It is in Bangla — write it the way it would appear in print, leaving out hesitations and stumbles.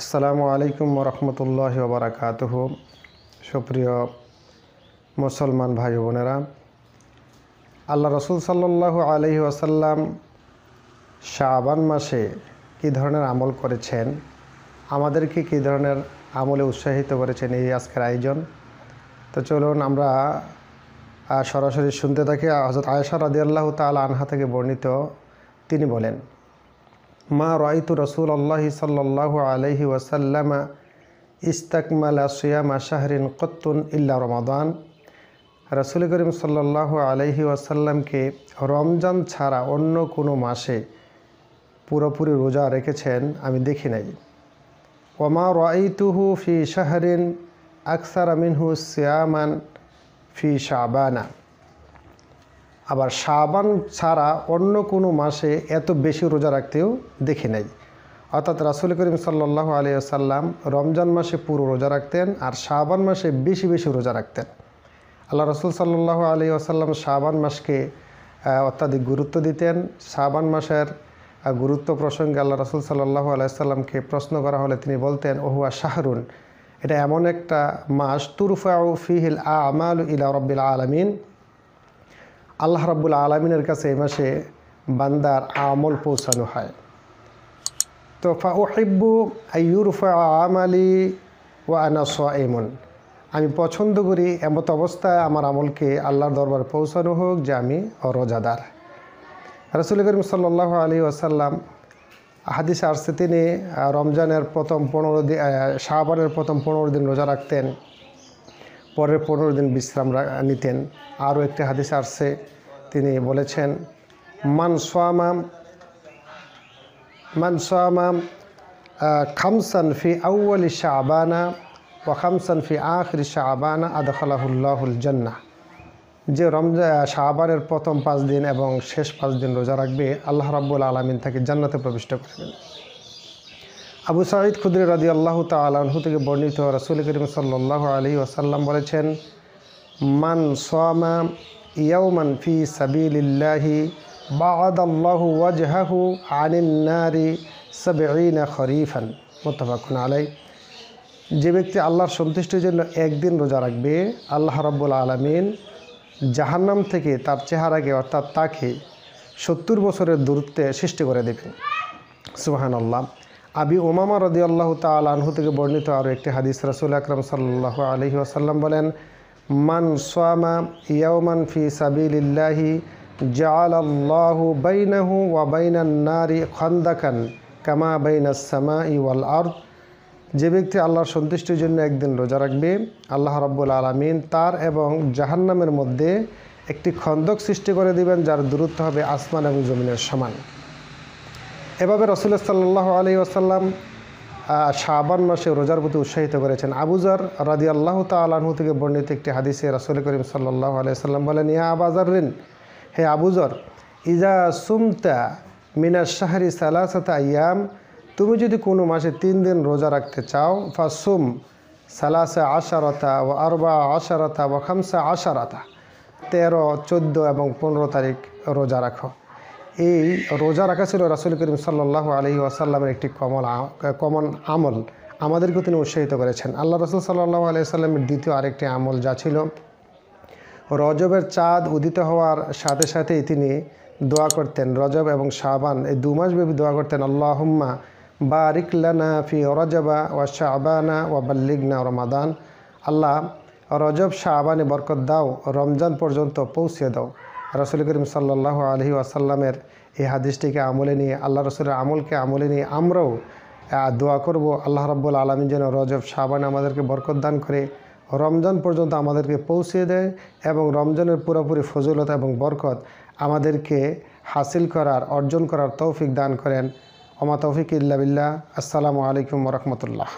আসসালামু আলাইকুম রহমতুল্লাহি ওয়া বারাকাতুহু। সুপ্রিয় মুসলমান ভাই বোনেরা, আল্লাহ রসুল সাল্লাল্লাহু আলাইহি ওয়াসাল্লাম শাবান মাসে কী ধরনের আমল করেছেন, আমাদেরকে কী ধরনের আমলে উৎসাহিত করেছেন, এই আজকের আয়োজন। তো চলুন আমরা সরাসরি শুনতে থাকি। হযরত আয়েশা রাদিয়াল্লাহু তাআলা আনহা থেকে বর্ণিত, তিনি বলেন, মা রাআইতু রাসূলুল্লাহি সাল্লাল্লাহু আলাইহি ওয়াসাল্লাম ইস্তাকমালা সিয়ামা শাহরিন কত্তুন ইল্লা রমাদান। রাসূল করিম সাল্লাল্লাহু আলাইহি ওয়াসাল্লামকে রমজান ছাড়া অন্য কোনো মাসে পুরোপুরি রোজা রেখেছেন আমি দেখি নাই। ওয়া মা রাআইতুহু ফি শাহরিন আকসারা মিনহু সিয়ামান ফি শাবানা। আবার শাবান ছাড়া অন্য কোনো মাসে এত বেশি রোজা রাখতেও দেখি নাই। অর্থাৎ রাসূল করিম সাল্লাল্লাহু আলাইহি ওয়াসাল্লাম রমজান মাসে পুরো রোজা রাখতেন আর শাবান মাসে বেশি বেশি রোজা রাখতেন। আল্লাহ রসুল সাল্লাল্লাহু আলাইহি ওয়াসাল্লাম শাবান মাসকে অত্যাধিক গুরুত্ব দিতেন। শাবান মাসের গুরুত্ব প্রসঙ্গে আল্লাহ রসুল সাল্লাল্লাহু আলাইহি ওয়াসাল্লামকে প্রশ্ন করা হলে তিনি বলতেন, ওহুয়া শাহরুন, এটা এমন একটা মাস তুরফাউ ফিহিল আমালু ইলা রাব্বিল আলামিন, আল্লাহ রাব্বুল আলামিনের কাছে এই মাসে বান্দার আমল পৌঁছানো হয়। তো ফাউহিব্বু আইয়ুরফা আমালি ওয়া আনা সাইমুন, আমি পছন্দ করি এমত অবস্থায় আমার আমলকে আল্লাহর দরবারে পৌঁছানো হোক যে আমি রোজাদার। রাসূল করিম সাল্লাল্লাহু আলাইহি ওয়াসাল্লাম হাদিসে আসছে, তিনি রমজানের প্রথম 15 দিন, শাবানের প্রথম 15 দিন রোজা রাখতেন, পরের 15 দিন বিশ্রাম নিতেন। আরও একটি হাদিসে আসছে, তিনি বলেছেন, মান সামা খামসান ফি আউয়ালি শাবানা ওয়া খামসান ফি আখিরি শাবানা আদখালাহুল্লাহুল জান্নাহ। যে শাবানের প্রথম 5 দিন এবং শেষ 5 দিন রোজা রাখবে, আল্লাহ রাব্বুল আলামিন তাকে জান্নাতে প্রবিষ্ট করবেন। আবু সাঈদ খুদরি রাদিয়াল্লাহু তাআলা আনহু থেকে বর্ণিত, রাসূল করিম সাল্লাল্লাহু আলাইহি ওয়াসাল্লাম বলেছেন, মান সামা ইয়াওমান ফি সাবিলিল্লাহি বা'আদাল্লাহু ওয়াজহাহু আনিন নারি 70 খরিফান, মুত্তাফাকুন আলাইহি। যে ব্যক্তি আল্লাহর সন্তুষ্টির জন্য একদিন রোজা রাখবে, আল্লাহ রাব্বুল আলামিন জাহান্নাম থেকে তার চেহারাকে, অর্থাৎ তাকে 70 বছরের দূরত্বে সৃষ্টি করে দেবেন। সুবহানাল্লাহ। আবি উমামা রাদিয়াল্লাহু তাআলা আনহু থেকে বর্ণিত আরও একটি হাদিস, রাসূল আকরাম সাল্লাল্লাহু আলাইহি ওয়াসাল্লাম বলেন, মান সামা ইয়াওমান ফি সাবিলিল্লাহি জাআলাল্লাহু বাইনাহু ওয়া বাইনান নারি খান্দাকান কামা বাইনাস সামাই ওয়াল আরদ। যে ব্যক্তি আল্লাহর সন্তুষ্টির জন্য একদিন রোজা রাখবে, আল্লাহ রাব্বুল আলামিন তার এবং জাহান্নামের মধ্যে একটি খন্দক সৃষ্টি করে দিবেন, যার দূরত্ব হবে আসমান এবং জমিনের সমান। এভাবে রাসূলুল্লাহ সাল্লাল্লাহু আলাইহি ওয়াসাল্লাম শাবান মাসে রোজার প্রতি উৎসাহিত করেছেন। আবু যর রাদিয়াল্লাহু তাআলা আনহু থেকে বর্ণিত একটি হাদিসে রাসূল করিম সাল্লাল্লাহু আলাইহি ওয়াসাল্লাম বলেন, ইয়া আবা যররিন, হে আবু যর, ইজা সুমতা মিনাশ শাহরি সালাসাতা আইয়াম, তুমি যদি কোনো মাসে 3 দিন রোজা রাখতে চাও, ফাসুম সালাসা আশারাতা ওয়া আরবা আশারাতা ওয়া খামসা আশারাতা, 13, 14 এবং 15 তারিখ রোজা রাখো। এই রোজা রাখা ছিল রাসূল করিম সাল্লাল্লাহু আলাইহি ওয়াসাল্লামের একটি কমন আমল, আমাদেরকেও তিনি উৎসাহিত করেছেন। আল্লাহ রসুল সাল্লাল্লাহু আলাইহি ওয়াসাল্লামের দ্বিতীয় আরেকটি আমল যা ছিল, রজবের চাঁদ উদিত হওয়ার সাথে সাথেই তিনি দোয়া করতেন। রজব এবং শাবান এই 2 মাস ব্যাপী দোয়া করতেন, আল্লাহুম্মা বারিক লানা ফি রজবা ওয়া শাবানা ওয়া বাল্লিগনা রমাদান, আল্লাহ রজব শাবানে বরকত দাও, রমজান পর্যন্ত পৌঁছে দাও। রাসূল করিম সাল্লাল্লাহু আলাইহি ওয়াসাল্লামের এই হাদিসটিকে আমলে নিয়ে, আল্লাহ রসুলের আমলকে আমলে নিয়ে আমরাও দোয়া করব, আল্লাহ রাব্বুল আলামিন যেন রজব শাবানে আমাদেরকে বরকত দান করে রমজান পর্যন্ত আমাদেরকে পৌঁছে দেয় এবং রমজানের পুরোপুরি ফজিলত এবং বরকত আমাদেরকে হাসিল করার, অর্জন করার তৌফিক দান করেন। ওমা তৌফিক ইল্লা বিল্লাহ। আসসালামু আলাইকুম ওয়া রাহমাতুল্লাহ।